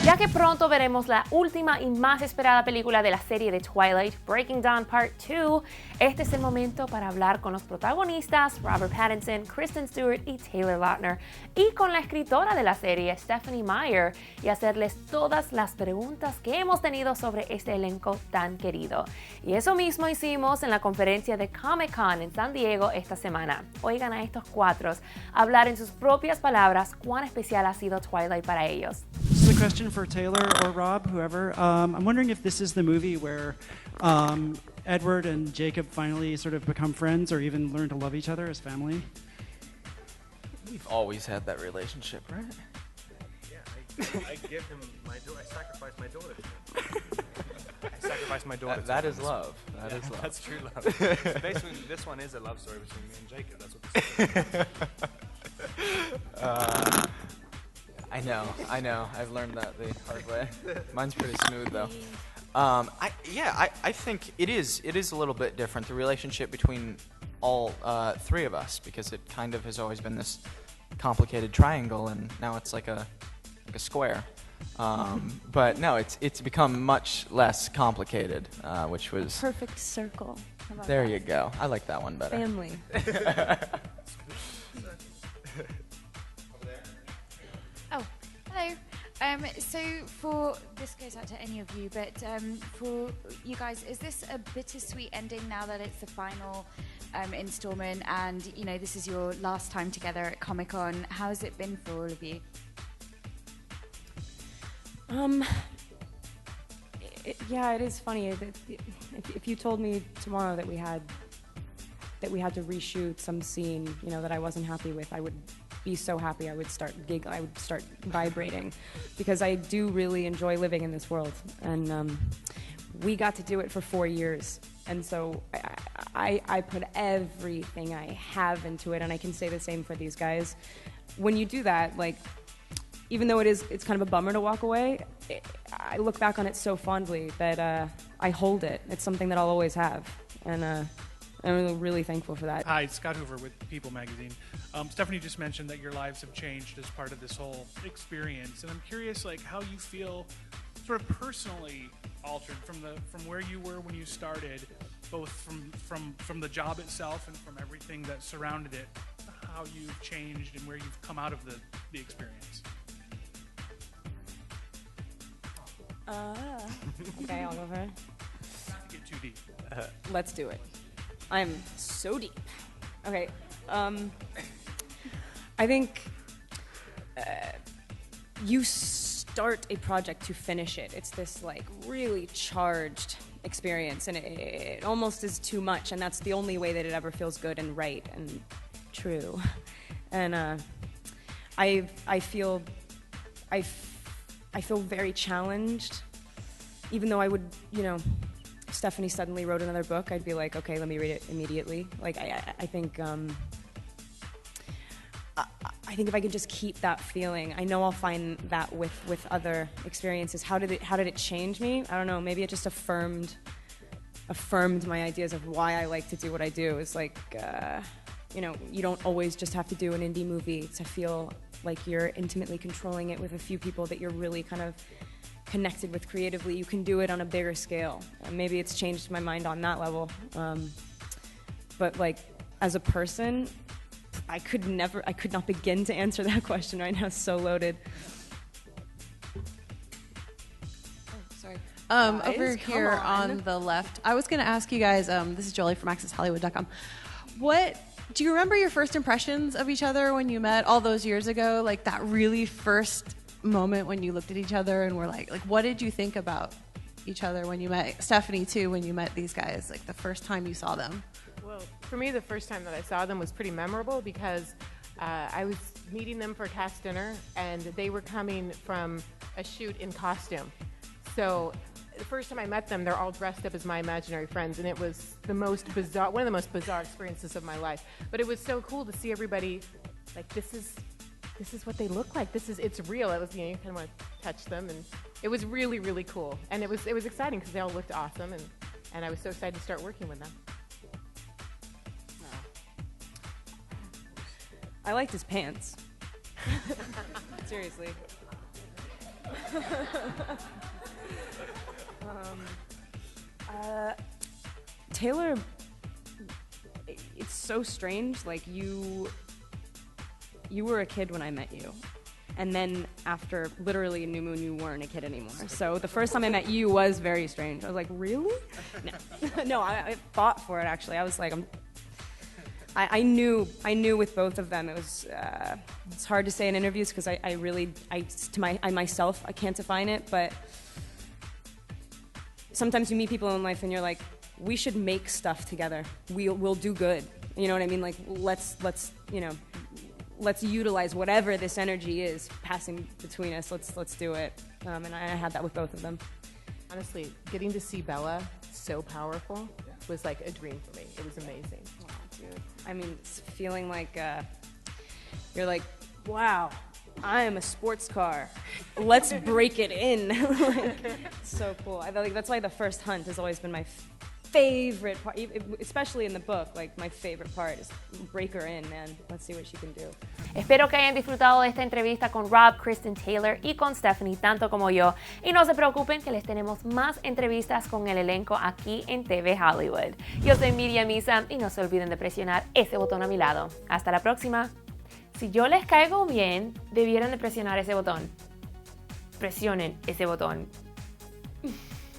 Ya que pronto veremos la última y más esperada película de la serie de Twilight, Breaking Dawn Part 2, este es el momento para hablar con los protagonistas, Robert Pattinson, Kristen Stewart y Taylor Lautner, y con la escritora de la serie, Stephenie Meyer, y hacerles todas las preguntas que hemos tenido sobre este elenco tan querido. Y eso mismo hicimos en la conferencia de COMI-CON en San Diego esta semana. Oigan a estos cuatro hablar en sus propias palabras cuán especial ha sido Twilight para ellos. This is a question for Taylor or Rob, whoever. I'm wondering if this is the movie where Edward and Jacob finally sort of become friends or even learn to love each other as family. We've always had that relationship, right? Yeah, I give him my daughter. I sacrifice my daughter to him. I sacrifice my daughter. That is love. That is love. That's true love. So basically, this one is a love story between me and Jacob. That's what this is. I know. I've learned that the hard way. Mine's pretty smooth though. I think it is a little bit different, the relationship between all three of us, because it kind of has always been this complicated triangle, and now it's like a square. But no, it's become much less complicated, which was perfect circle. How about there that? you go. I like that one better. Family. Oh, hello. So for this goes out to any of you, but for you guys, is this a bittersweet ending now that it's the final installment, and you know this is your last time together at Comic-Con? How has it been for all of you? Yeah, it is funny. If you told me tomorrow that we had to reshoot some scene, you know, that I wasn't happy with, I would be so happy. I would start giggling. I would start vibrating, because I do really enjoy living in this world, and we got to do it for 4 years, and so I put everything I have into it, and I can say the same for these guys. When you do that, like, even though it's kind of a bummer to walk away, I look back on it so fondly that I hold it. It's something that I'll always have, and I'm really thankful for that. Hi, Scott Hoover with People Magazine. Stephenie just mentioned that your lives have changed as part of this whole experience, and I'm curious, like, how you feel sort of personally altered from where you were when you started, both from the job itself and from everything that surrounded it, how you've changed and where you've come out of the experience. Okay, I'll go first. Not to get too deep. Let's do it. I'm so deep. Okay, I think you start a project to finish it. It's this like really charged experience, and it almost is too much, and that's the only way that it ever feels good and right and true. And I feel very challenged, even though I would, you know, if Stephenie suddenly wrote another book, I'd be like, okay, let me read it immediately. Like, I think if I could just keep that feeling, I know I'll find that with other experiences. How did it change me? I don't know. Maybe it just affirmed my ideas of why I like to do what I do. It's like, you know, you don't always just have to do an indie movie to feel like you're intimately controlling it with a few people that you're really kind of connected with creatively. You can do it on a bigger scale. And maybe it's changed my mind on that level. But like, as a person, I could not begin to answer that question right now. It's so loaded. Oh, sorry. Over here on the left, I was going to ask you guys, this is Jolie from AccessHollywood.com. Do you remember your first impressions of each other when you met all those years ago? Like that really first moment when you looked at each other and were like what did you think about each other when you met Stephenie too, when you met these guys, like the first time you saw them? Well, for me, the first time that I saw them was pretty memorable because I was meeting them for cast dinner, and they were coming from a shoot in costume. So the first time I met them, they're all dressed up as my imaginary friends, and it was the most bizarre, one of the most bizarre experiences of my life. But it was so cool to see everybody, like, this is what they look like. It's real. It was, you know, you kind of want to touch them, and it was really, really cool. And it was exciting because they all looked awesome, and I was so excited to start working with them. I liked his pants. Seriously. Taylor, it's so strange. Like you were a kid when I met you. And then after literally a new moon, you weren't a kid anymore. So the first time I met you was very strange. I was like, really? No, no, I fought for it actually. I was like, I knew with both of them. It was, it's hard to say in interviews because I myself, I can't define it, but sometimes you meet people in life and you're like, we should make stuff together. We'll do good. You know what I mean? Like, let's utilize whatever this energy is passing between us. Let's do it. And I had that with both of them. Honestly, getting to see Bella so powerful was like a dream for me. It was amazing. Wow, dude. I mean, it's feeling like you're like, wow, I am a sports car. Let's break it in. Like, so cool. I feel like that's why the first hunt has always been my favorite part, especially in the book. Like, my favorite part is break her in, man. Let's see what she can do. Espero que hayan disfrutado de esta entrevista con Rob, Kristen, Taylor y con Stephenie tanto como yo. Y no se preocupen que les tenemos más entrevistas con el elenco aquí en TV Hollywood. Yo soy Miriam Misa y no se olviden de presionar ese botón a mi lado. Hasta la próxima. Si yo les caigo bien, debieran de presionar ese botón. Presionen ese botón.